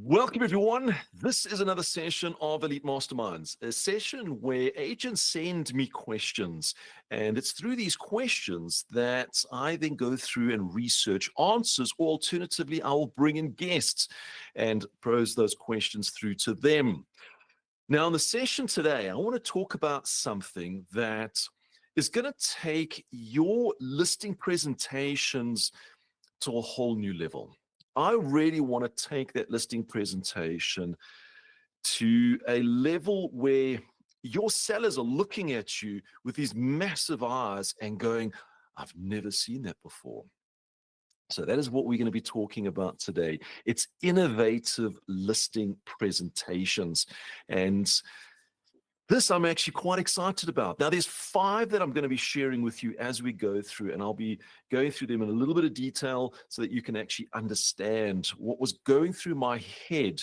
Welcome, everyone. This is another session of Elite Masterminds, a session where agents send me questions. And it's through these questions that I then go through and research answers, or alternatively, I will bring in guests and pose those questions through to them. Now, in the session today, I want to talk about something that is going to take your listing presentations to a whole new level. I really want to take that listing presentation to a level where your sellers are looking at you with these massive eyes and going, I've never seen that before. So that is what we're going to be talking about today. It's innovative listing presentations. And this I'm actually quite excited about. Now, there's 5 that I'm going to be sharing with you as we go through, and I'll be going through them in a little bit of detail so that you can actually understand what was going through my head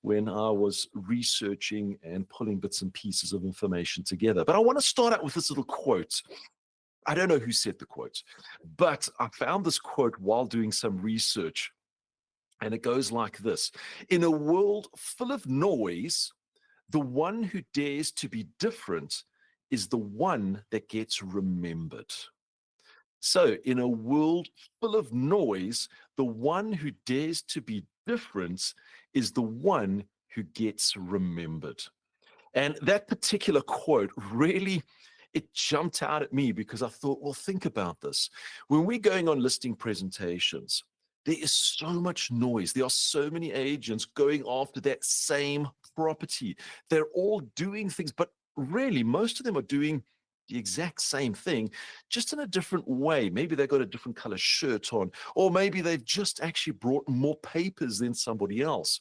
when I was researching and pulling bits and pieces of information together. But I want to start out with this little quote. I don't know who said the quote, but I found this quote while doing some research, and it goes like this: in a world full of noise, the one who dares to be different is the one that gets remembered. So, in a world full of noise, the one who dares to be different is the one who gets remembered. And that particular quote really, it jumped out at me because I thought, well, think about this. When we're going on listing presentations, there is so much noise. There are so many agents going after that same property. They're all doing things, but really most of them are doing the exact same thing, just in a different way. Maybe they've got a different color shirt on, or maybe they've just actually brought more papers than somebody else.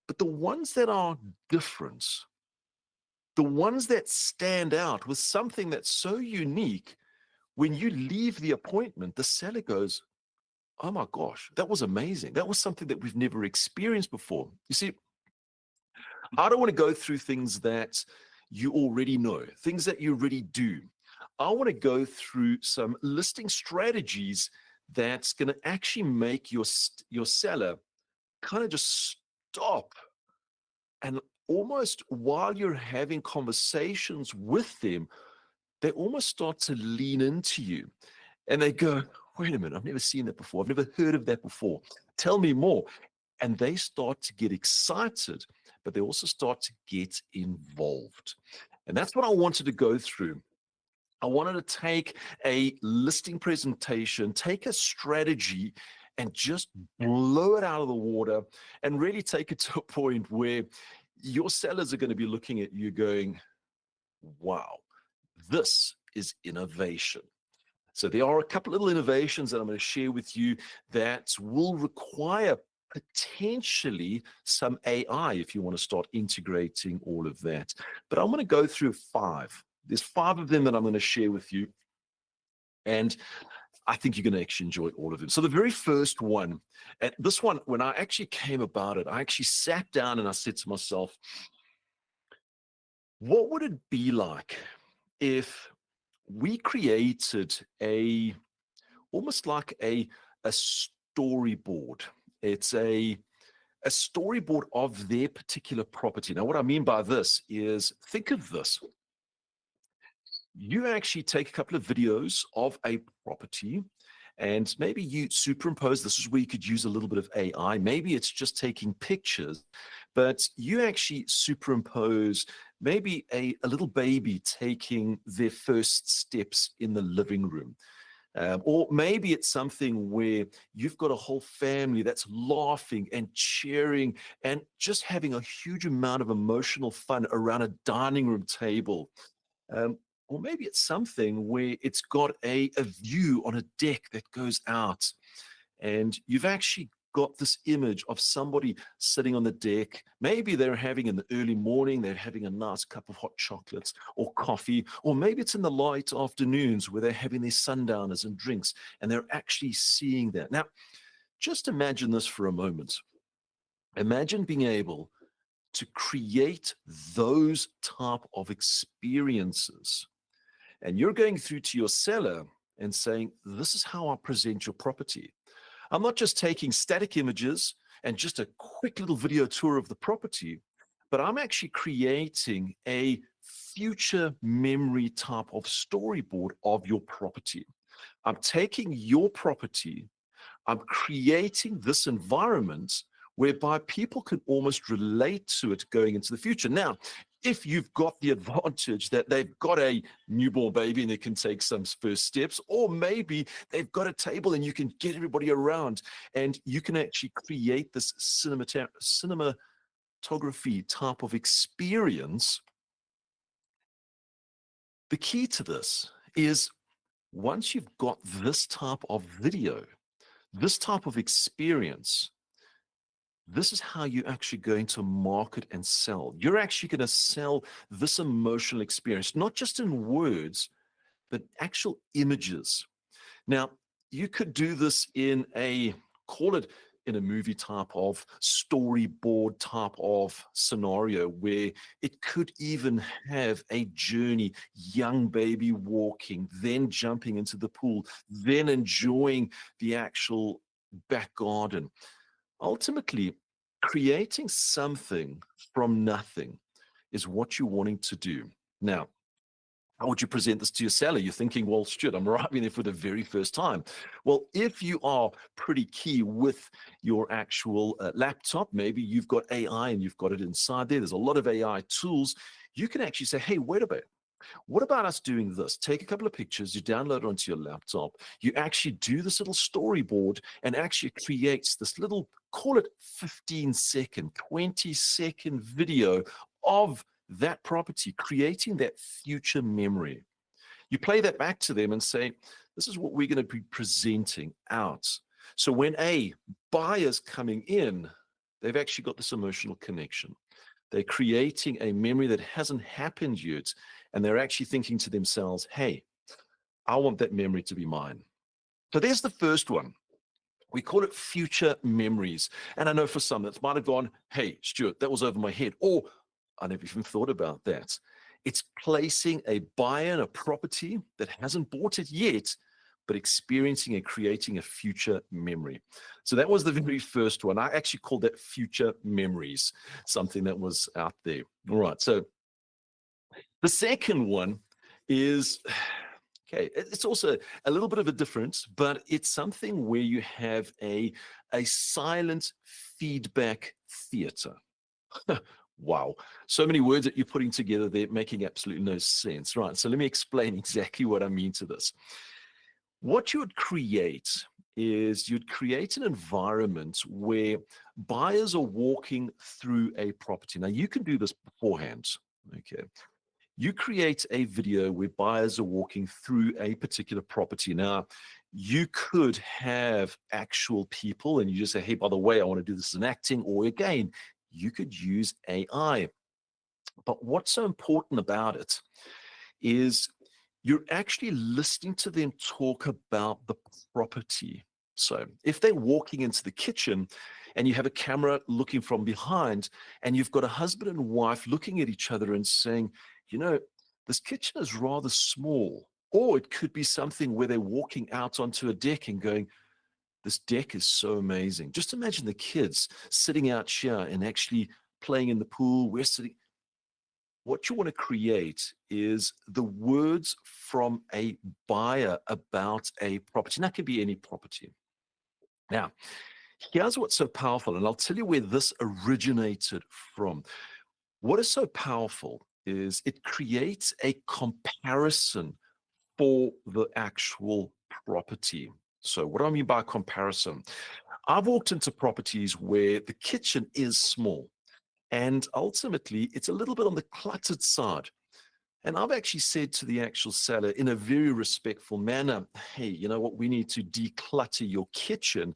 But the ones that are different, the ones that stand out with something that's so unique, when you leave the appointment, the seller goes, oh my gosh, that was amazing. That was something that we've never experienced before. You see, I don't want to go through things that you already know, things that you already do. I want to go through some listing strategies that's going to actually make your seller kind of just stop, and almost while you're having conversations with them, they almost start to lean into you and they go, wait a minute, I've never seen that before. I've never heard of that before. Tell me more. And they start to get excited, but they also start to get involved. And that's what I wanted to go through. I wanted to take a listing presentation, take a strategy, and just blow it out of the water and really take it to a point where your sellers are going to be looking at you going, wow, this is innovation. So there are a couple of little innovations that I'm going to share with you that will require potentially some AI if you want to start integrating all of that. But I'm going to go through 5. There's 5 of them that I'm going to share with you. And I think you're going to actually enjoy all of them. So the very first one, and this one, when I actually came about it, I actually sat down and I said to myself, what would it be like if we created almost like a storyboard? It's a storyboard of their particular property. Now, what I mean by this is, think of this. You actually take a couple of videos of a property, and maybe you superimpose. This is where you could use a little bit of AI. Maybe it's just taking pictures, but you actually superimpose maybe a little baby taking their first steps in the living room. Or maybe it's something where you've got a whole family that's laughing and cheering and just having a huge amount of emotional fun around a dining room table. Or maybe it's something where it's got a view on a deck that goes out, and you've actually got this image of somebody sitting on the deck. Maybe they're having in the early morning, they're having a nice cup of hot chocolates or coffee, or maybe it's in the light afternoons where they're having their sundowners and drinks, and they're actually seeing that. Now, just imagine this for a moment. Imagine being able to create those type of experiences. And you're going through to your seller and saying, this is how I present your property. I'm not just taking static images and just a quick little video tour of the property, but I'm actually creating a future memory type of storyboard of your property. I'm taking your property, I'm creating this environment whereby people can almost relate to it going into the future. Now, if you've got the advantage that they've got a newborn baby and they can take some first steps, or maybe they've got a table and you can get everybody around and you can actually create this cinematography type of experience. The key to this is once you've got this type of video, this type of experience, this is how you're actually going to market and sell. You're actually going to sell this emotional experience, not just in words, but actual images. Now, you could do this in a, call it in a movie type of storyboard type of scenario where it could even have a journey, young baby walking, then jumping into the pool, then enjoying the actual back garden. Ultimately, creating something from nothing is what you're wanting to do. Now, how would you present this to your seller? You're thinking, well, shit, I'm arriving there for the very first time. Well, if you are pretty key with your actual laptop, maybe you've got AI and you've got it inside there. There's a lot of AI tools. You can actually say, hey, wait a bit. What about us doing this? Take a couple of pictures, you download it onto your laptop, you actually do this little storyboard and actually creates this little, call it 15-second, 20-second video of that property, creating that future memory. You play that back to them and say, this is what we're going to be presenting out. So when a buyer's coming in, they've actually got this emotional connection. They're creating a memory that hasn't happened yet, and they're actually thinking to themselves, hey, I want that memory to be mine. So there's the first one. We call it future memories. And I know for some that might have gone, hey, Stuart, that was over my head. Or I never even thought about that. It's placing a buyer in a property that hasn't bought it yet, but experiencing and creating a future memory. So that was the very first one. I actually called that future memories, something that was out there. All right. So the second one is, okay, it's also a little bit of a difference, but it's something where you have a silent feedback theater. Wow. So many words that you're putting together there, making absolutely no sense. Right. So let me explain exactly what I mean to this. What you would create is you'd create an environment where buyers are walking through a property. Now, you can do this beforehand. Okay. You create a video where buyers are walking through a particular property. Now, you could have actual people and you just say, hey, by the way, I want to do this in acting, or again, you could use AI. But what's so important about it is you're actually listening to them talk about the property. So if they're walking into the kitchen and you have a camera looking from behind and you've got a husband and wife looking at each other and saying, you know, this kitchen is rather small. Or it could be something where they're walking out onto a deck and going, this deck is so amazing. Just imagine the kids sitting out here and actually playing in the pool. We're sitting. What you want to create is the words from a buyer about a property. And that could be any property. Now, here's what's so powerful, and I'll tell you where this originated from. What is so powerful is it creates a comparison for the actual property. So, what do I mean by comparison? I've walked into properties where the kitchen is small and ultimately it's a little bit on the cluttered side. And I've actually said to the actual seller in a very respectful manner, hey, you know what, we need to declutter your kitchen.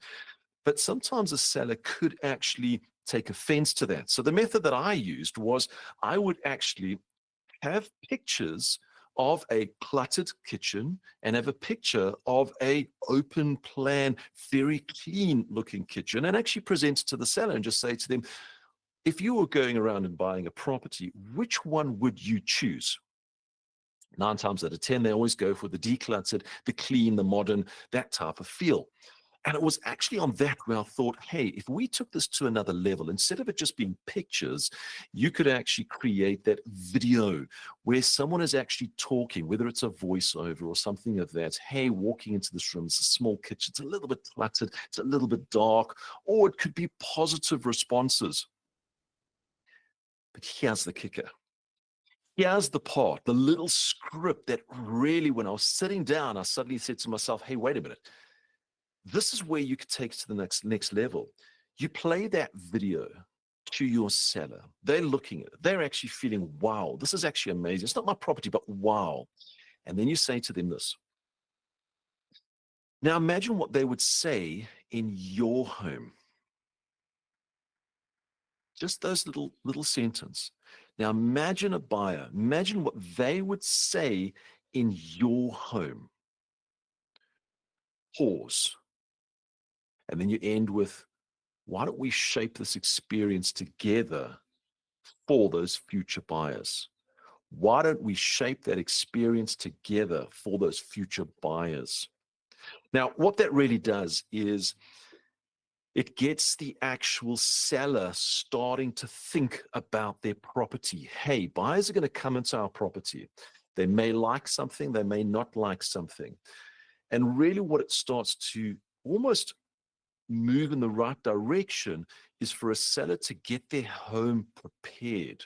But sometimes a seller could actually take offense to that. So the method that I used was I would actually have pictures of a cluttered kitchen and have a picture of a open plan, very clean looking kitchen and actually present it to the seller and just say to them, if you were going around and buying a property, which one would you choose? 9 times out of 10, they always go for the decluttered, the clean, the modern, that type of feel. And it was actually on that where I thought, hey, if we took this to another level, instead of it just being pictures, you could actually create that video where someone is actually talking, whether it's a voiceover or something of that. Hey, walking into this room, it's a small kitchen, it's a little bit cluttered, it's a little bit dark, or it could be positive responses. But here's the kicker. Here's the part, the little script that really, when I was sitting down, I suddenly said to myself, hey, wait a minute. This is where you could take it to the next level. You play that video to your seller. They're looking at it. They're actually feeling, wow, this is actually amazing. It's not my property, but wow. And then you say to them this. Now imagine what they would say in your home. Just those little sentence. Now imagine a buyer. Imagine what they would say in your home. Pause. And then you end with, why don't we shape this experience together for those future buyers? Why don't we shape that experience together for those future buyers? Now, what that really does is it gets the actual seller starting to think about their property. Hey, buyers are going to come into our property. They may like something, they may not like something. And really, what it starts to almost move in the right direction is for a seller to get their home prepared.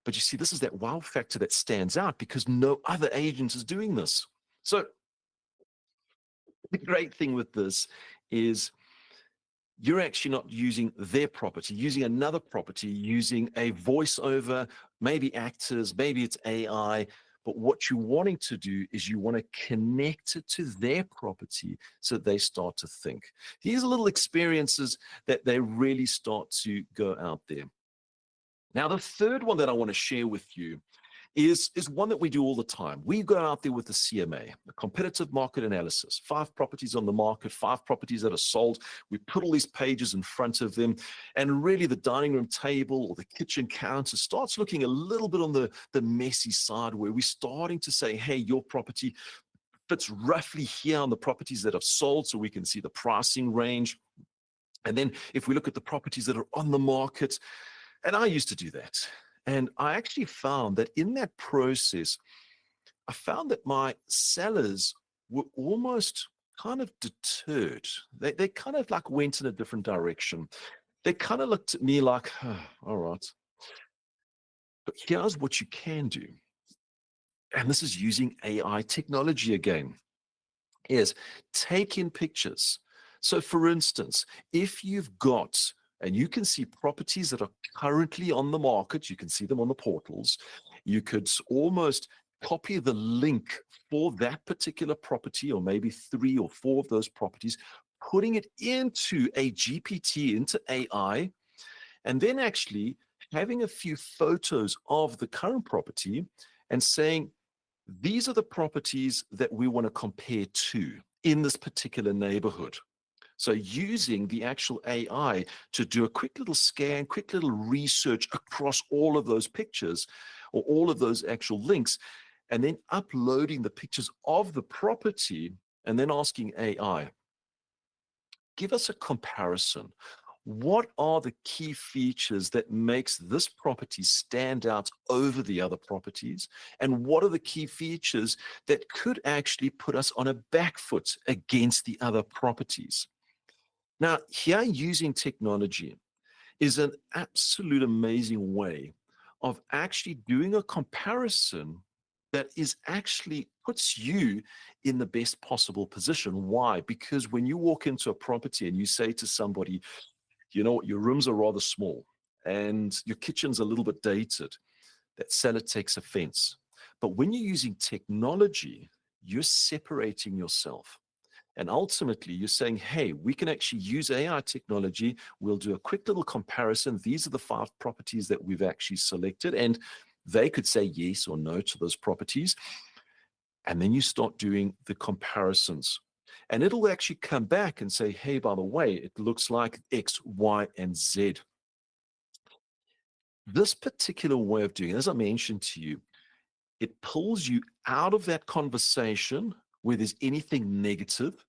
But you see, this is that wow factor that stands out because no other agent is doing this. So the great thing with this is you're actually not using their property, using another property, using a voiceover, maybe actors, maybe it's AI. But what you're wanting to do is you want to connect it to their property so they start to think. These are little experiences that they really start to go out there. Now, the third one that I want to share with you is one that we do all the time. We go out there with the CMA, the competitive market analysis, 5 properties on the market, 5 properties that are sold. We put all these pages in front of them, and really the dining room table or the kitchen counter starts looking a little bit on the messy side, where we're starting to say, hey, your property fits roughly here on the properties that have sold, so we can see the pricing range. And then if we look at the properties that are on the market, and I used to do that. And I actually found that in that process, I found that my sellers were almost kind of deterred. They kind of like went in a different direction. They kind of looked at me like, oh, all right, but here's what you can do. And this is using AI technology again, is take in pictures. So for instance, if you've got, and you can see properties that are currently on the market, you can see them on the portals, you could almost copy the link for that particular property, or maybe 3 or 4 of those properties, putting it into a GPT, into AI, and then actually having a few photos of the current property and saying, these are the properties that we want to compare to in this particular neighborhood. So using the actual AI to do a quick little scan, quick little research across all of those pictures or all of those actual links, and then uploading the pictures of the property and then asking AI, give us a comparison. What are the key features that makes this property stand out over the other properties? And what are the key features that could actually put us on a back foot against the other properties? Now, here using technology is an absolute amazing way of actually doing a comparison that is actually puts you in the best possible position. Why? Because when you walk into a property and you say to somebody, you know what, your rooms are rather small and your kitchen's a little bit dated, that seller takes offense. But when you're using technology, you're separating yourself. And ultimately, you're saying, hey, we can actually use AI technology. We'll do a quick little comparison. These are the 5 properties that we've actually selected. And they could say yes or no to those properties. And then you start doing the comparisons. And it'll actually come back and say, hey, by the way, it looks like X, Y, and Z. This particular way of doing it, as I mentioned to you, it pulls you out of that conversation where there's anything negative,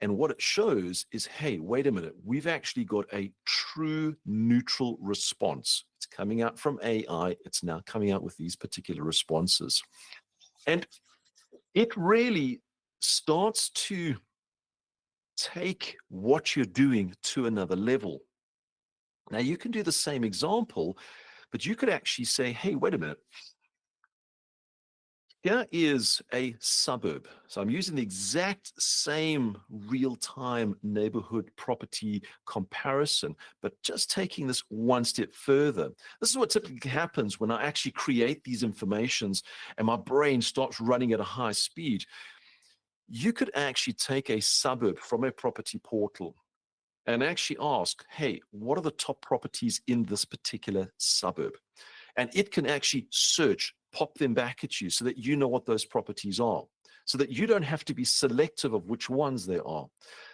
And what it shows is, hey, wait a minute, we've actually got a true neutral response. It's coming out from AI. It's now coming out with these particular responses. And it really starts to take what you're doing to another level. Now, you can do the same example, but you could actually say, hey, wait a minute. Here is a suburb. So I'm using the exact same real-time neighborhood property comparison, but just taking this one step further. This is what typically happens when I actually create these informations and my brain starts running at a high speed. You could actually take a suburb from a property portal and actually ask, hey, what are the top properties in this particular suburb? And it can actually search, pop them back at you so that you know what those properties are, so that you don't have to be selective of which ones they are.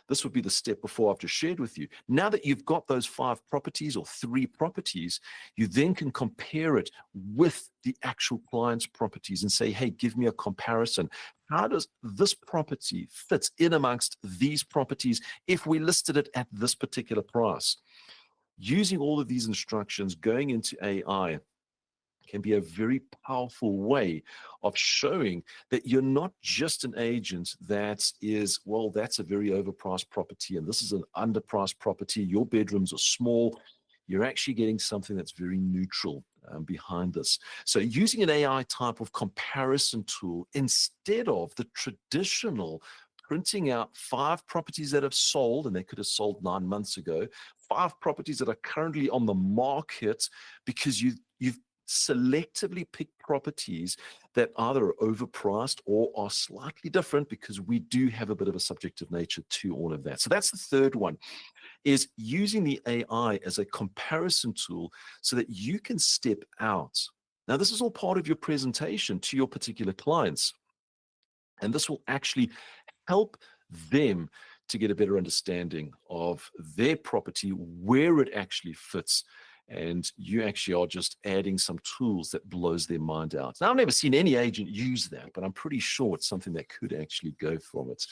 This would be the step before I've just shared with you. Now that you've got those 5 properties or 3 properties, you then can compare it with the actual client's properties and say, hey, give me a comparison. How does this property fit in amongst these properties if we listed it at this particular price? Using all of these instructions, going into AI, can be a very powerful way of showing that you're not just an agent that is, well, that's a very overpriced property and this is an underpriced property. Your bedrooms are small. You're actually getting something that's very neutral behind this. So using an AI type of comparison tool instead of the traditional printing out 5 properties that have sold, and they could have sold 9 months ago, 5 properties that are currently on the market, because you've selectively pick properties that either are overpriced or are slightly different, because we do have a bit of a subjective nature to all of that. So that's the third one, is using the AI as a comparison tool so that you can step out. Now, this is all part of your presentation to your particular clients, and this will actually help them to get a better understanding of their property, where it actually fits. And you actually are just adding some tools that blows their mind out. Now, I've never seen any agent use that, but I'm pretty sure it's something that could actually go from it.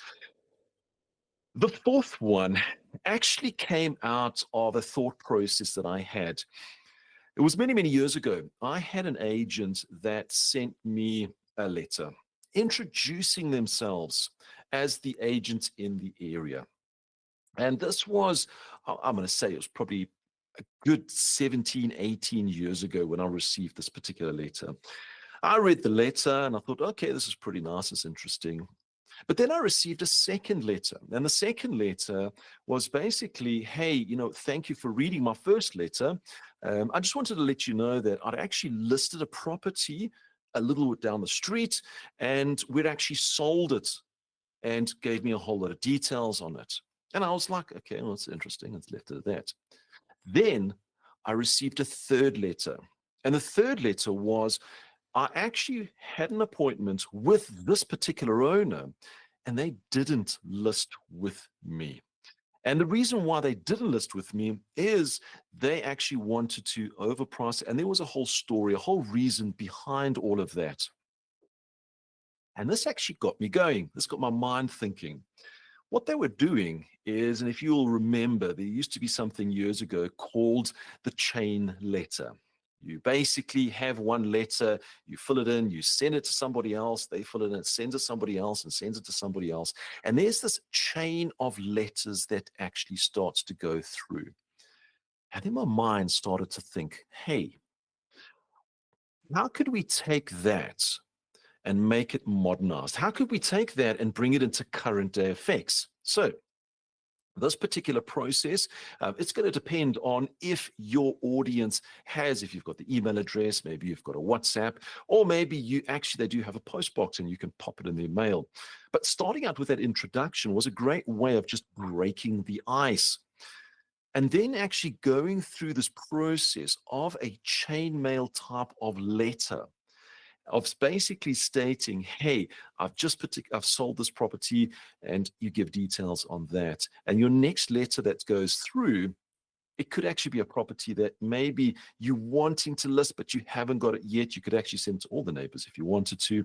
The fourth one actually came out of a thought process that I had. It was many, many years ago. I had an agent that sent me a letter introducing themselves as the agent in the area. And this was, I'm going to say it was probably a good 17, 18 years ago when I received this particular letter. I read the letter and I thought, okay, this is pretty nice, it's interesting. But then I received a second letter. And the second letter was basically, hey, thank you for reading my first letter. I just wanted to let you know that I'd actually listed a property a little bit down the street and we'd actually sold it, and gave me a whole lot of details on it. And I was like, okay, well, it's interesting. It's left it at that. Then I received a third letter. And the third letter was, I actually had an appointment with this particular owner and they didn't list with me. And the reason why they didn't list with me is they actually wanted to overprice it. And there was a whole story, a whole reason behind all of that. And this actually got me going. This got my mind thinking. What they were doing is, and if you'll remember, there used to be something years ago called the chain letter. You basically have one letter, you fill it in, you send it to somebody else, they fill it in, sends it to somebody else, and sends it to somebody else. And there's this chain of letters that actually starts to go through. And then my mind started to think, hey, how could we take that and make it modernized? How could we take that and bring it into current day effects? So this particular process, it's going to depend on if your audience has, if you've got the email address, maybe you've got a WhatsApp, or maybe they do have a post box and you can pop it in their mail. But starting out with that introduction was a great way of just breaking the ice. And then actually going through this process of a chain mail type of letter, of basically stating, hey, I've sold this property, and you give details on that. And your next letter that goes through, it could actually be a property that maybe you're wanting to list, but you haven't got it yet. You could actually send it to all the neighbors if you wanted to.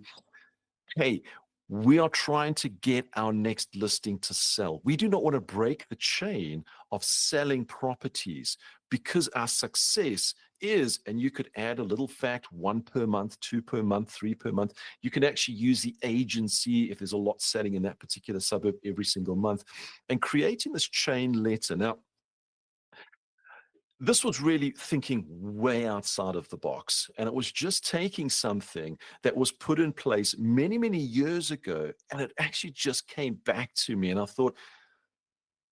Hey, We are trying to get our next listing to sell. We do not want to break the chain of selling properties because our success is, and you could add a little fact, one per month, two per month, three per month. You can actually use the agency if there's a lot selling in that particular suburb every single month and creating this chain letter. Now, this was really thinking way outside of the box. And it was just taking something that was put in place many, many years ago. And it actually just came back to me. And I thought,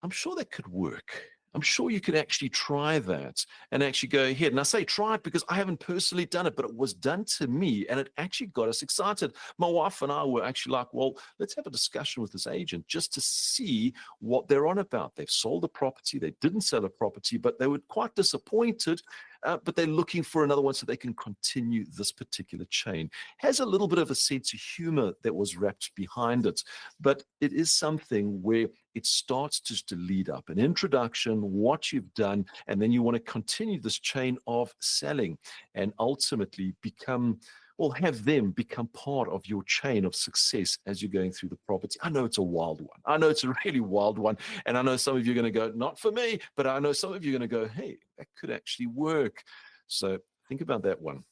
I'm sure that could work. I'm sure you could actually try that and actually go ahead. And I say try it because I haven't personally done it, but it was done to me and it actually got us excited. My wife and I were actually like, well, let's have a discussion with this agent just to see what they're on about. They've sold a property, they didn't sell a property, but they were quite disappointed. But they're looking for another one so they can continue this particular chain. Has a little bit of a sense of humor that was wrapped behind it, but it is something where it starts just to lead up an introduction, what you've done, and then you want to continue this chain of selling and ultimately become, well, have them become part of your chain of success as you're going through the property. I know it's a wild one. I know it's a really wild one. And I know some of you are going to go, not for me, but I know some of you are going to go, hey, that could actually work. So think about that one.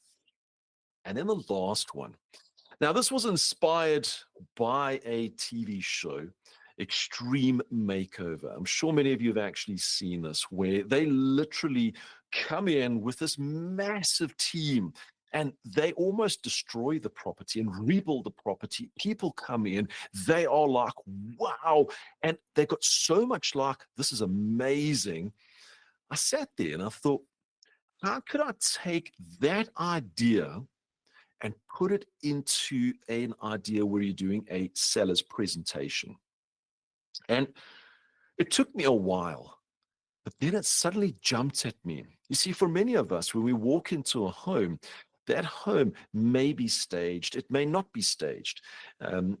And then the last one. Now, this was inspired by a TV show, Extreme Makeover. I'm sure many of you have actually seen this, where they literally come in with this massive team and they almost destroy the property and rebuild the property. People come in, they are like, wow. And they got so much like, this is amazing. I sat there and I thought, how could I take that idea and put it into an idea where you're doing a seller's presentation? And it took me a while, but then it suddenly jumped at me. You see, for many of us, when we walk into a home, that home may be staged, it may not be staged. Um,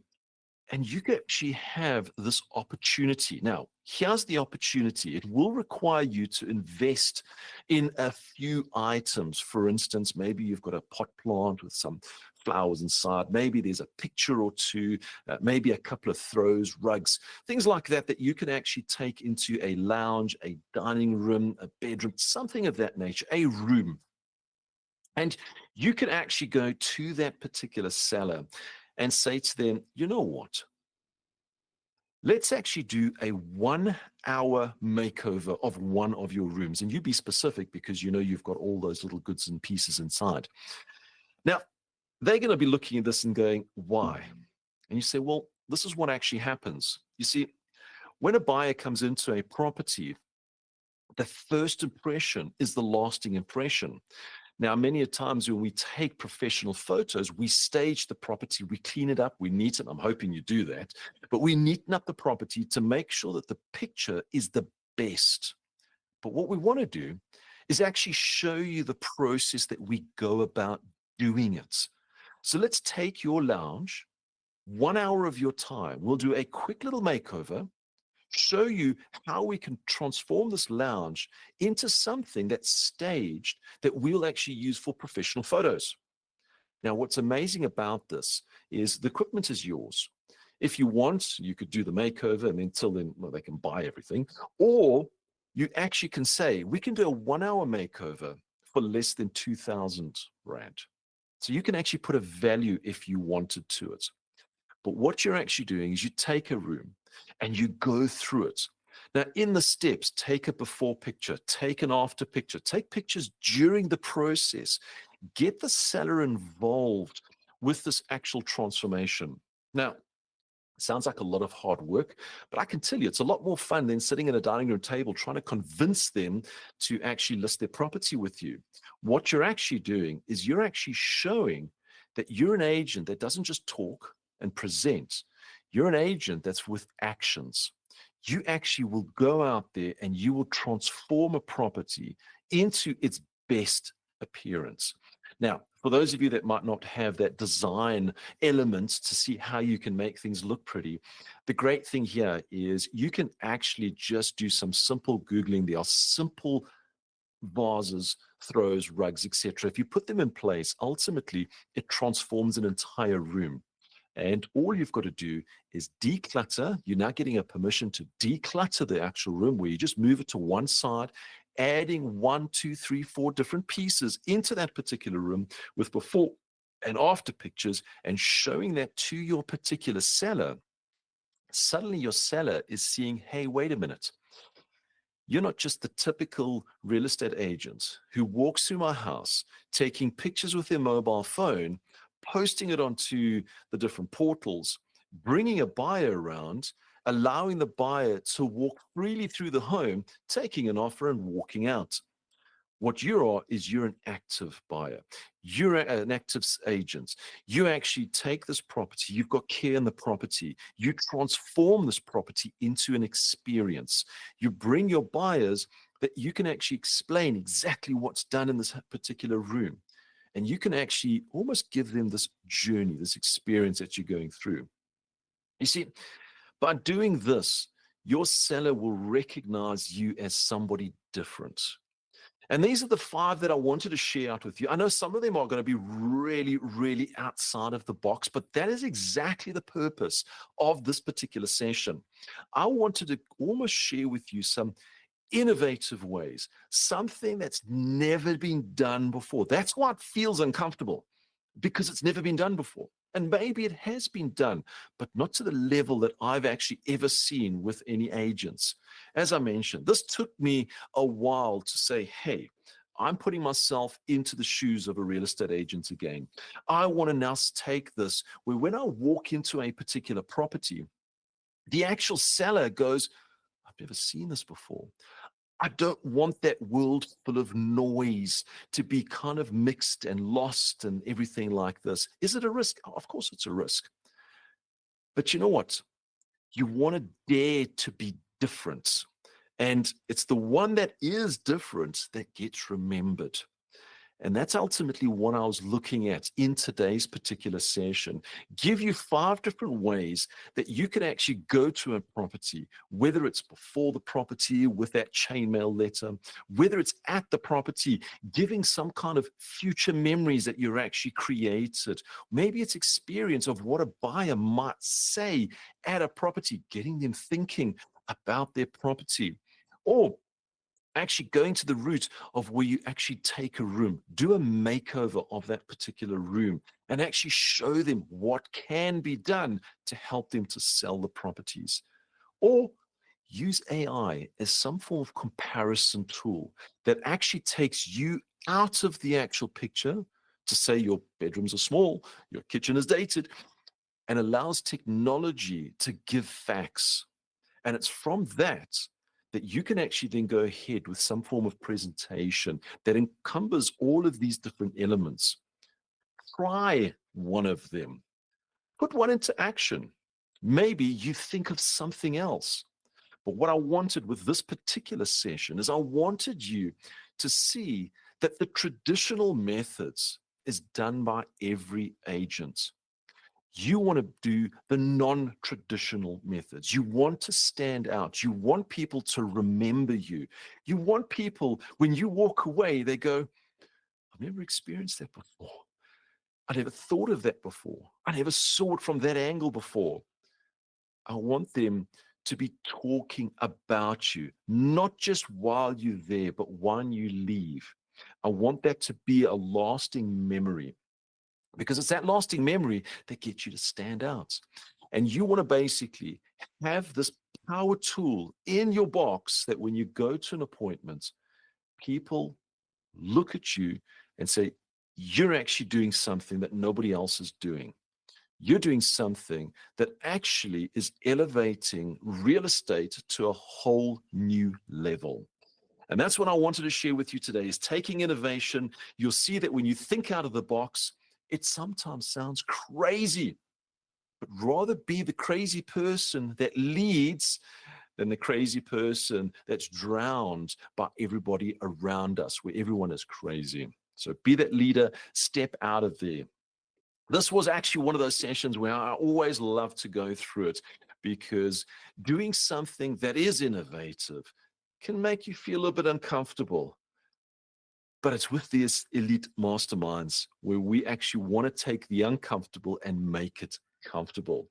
and you can actually have this opportunity. Now, here's the opportunity. It will require you to invest in a few items. For instance, maybe you've got a pot plant with some flowers inside. Maybe there's a picture or two, maybe a couple of throws, rugs, things like that, that you can actually take into a lounge, a dining room, a bedroom, something of that nature, a room. And you can actually go to that particular seller and say to them, you know what? Let's actually do a 1 hour makeover of one of your rooms. And you be specific because you know you've got all those little goods and pieces inside. Now, they're going to be looking at this and going, why? And you say, well, this is what actually happens. You see, when a buyer comes into a property, the first impression is the lasting impression. Now, many a times when we take professional photos, we stage the property, we clean it up, we neaten it. I'm hoping you do that, but we neaten up the property to make sure that the picture is the best. But what we want to do is actually show you the process that we go about doing it. So let's take your lounge, 1 hour of your time. We'll do a quick little makeover, show you how we can transform this lounge into something that's staged that we'll actually use for professional photos. Now, what's amazing about this is the equipment is yours. If you want, you could do the makeover and until then, well, they can buy everything. Or you actually can say, we can do a 1 hour makeover for less than 2,000 Rand. So you can actually put a value if you wanted to it. But what you're actually doing is you take a room and you go through it. Now, in the steps, take a before picture, take an after picture, take pictures during the process, get the seller involved with this actual transformation. Now, sounds like a lot of hard work, but I can tell you it's a lot more fun than sitting at a dining room table trying to convince them to actually list their property with you. What you're actually doing is you're actually showing that you're an agent that doesn't just talk and present. You're an agent that's with actions. You actually will go out there and you will transform a property into its best appearance. Now, for those of you that might not have that design element to see how you can make things look pretty, the great thing here is you can actually just do some simple Googling. There are simple vases, throws, rugs, etc. If you put them in place, ultimately it transforms an entire room. And all you've got to do is declutter. You're now getting a permission to declutter the actual room where you just move it to one side, adding one, two, three, four different pieces into that particular room with before and after pictures and showing that to your particular seller. Suddenly your seller is seeing, hey, wait a minute. You're not just the typical real estate agent who walks through my house, taking pictures with their mobile phone, posting it onto the different portals, bringing a buyer around, allowing the buyer to walk freely through the home, taking an offer and walking out. What you are is you're an active buyer. You're an active agent. You actually take this property, you've got care in the property, you transform this property into an experience. You bring your buyers that you can actually explain exactly what's done in this particular room. And you can actually almost give them this journey, this experience that you're going through. You see, by doing this, your seller will recognize you as somebody different. And these are the five that I wanted to share out with you. I know some of them are going to be really, really outside of the box, but that is exactly the purpose of this particular session. I wanted to almost share with you some innovative ways, something that's never been done before. That's why it feels uncomfortable, because it's never been done before. And maybe it has been done, but not to the level that I've actually ever seen with any agents. As I mentioned, this took me a while to say, hey, I'm putting myself into the shoes of a real estate agent again. I want to now take this where when I walk into a particular property, the actual seller goes, I've never seen this before. I don't want that world full of noise to be kind of mixed and lost and everything like this. Is it a risk? Of course, it's a risk. But you know what? You want to dare to be different. And it's the one that is different that gets remembered. And that's ultimately what I was looking at in today's particular session. Give you 5 different ways that you can actually go to a property, whether it's before the property with that chainmail letter, whether it's at the property, giving some kind of future memories that you're actually created. Maybe it's experience of what a buyer might say at a property, getting them thinking about their property. Or actually going to the root of where you actually take a room, do a makeover of that particular room, and actually show them what can be done to help them to sell the properties. Or use AI as some form of comparison tool that actually takes you out of the actual picture to say your bedrooms are small, your kitchen is dated, and allows technology to give facts. And it's from that that you can actually then go ahead with some form of presentation that encumbers all of these different elements. Try one of them, put one into action. Maybe you think of something else. But what I wanted with this particular session is I wanted you to see that the traditional methods is done by every agent. You want to do the non-traditional methods. You want to stand out. You want people to remember you. You want people, when you walk away, they go, I've never experienced that before. I never thought of that before. I never saw it from that angle before. I want them to be talking about you, not just while you're there, but when you leave. I want that to be a lasting memory, because it's that lasting memory that gets you to stand out. And you want to basically have this power tool in your box that when you go to an appointment, people look at you and say, you're actually doing something that nobody else is doing. You're doing something that actually is elevating real estate to a whole new level. And that's what I wanted to share with you today is taking innovation. You'll see that when you think out of the box, it sometimes sounds crazy, but rather be the crazy person that leads than the crazy person that's drowned by everybody around us, where everyone is crazy. So be that leader, step out of there. This was actually one of those sessions where I always love to go through it, because doing something that is innovative can make you feel a bit uncomfortable. But it's with these elite masterminds where we actually want to take the uncomfortable and make it comfortable.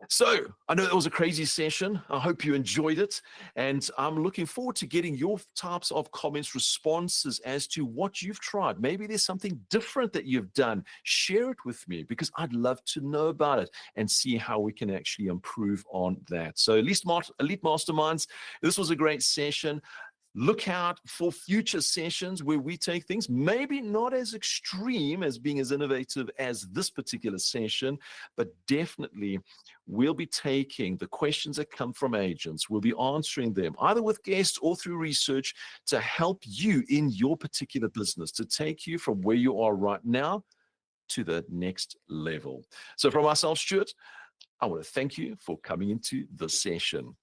So I know that was a crazy session. I hope you enjoyed it. And I'm looking forward to getting your types of comments, responses as to what you've tried. Maybe there's something different that you've done. Share it with me because I'd love to know about it and see how we can actually improve on that. So, Elite Masterminds, this was a great session. Look out for future sessions where we take things maybe not as extreme as being as innovative as this particular session, but definitely we'll be taking the questions that come from agents. We'll be answering them either with guests or through research to help you in your particular business, to take you from where you are right now to the next level. So from myself, Stuart, I want to thank you for coming into this session.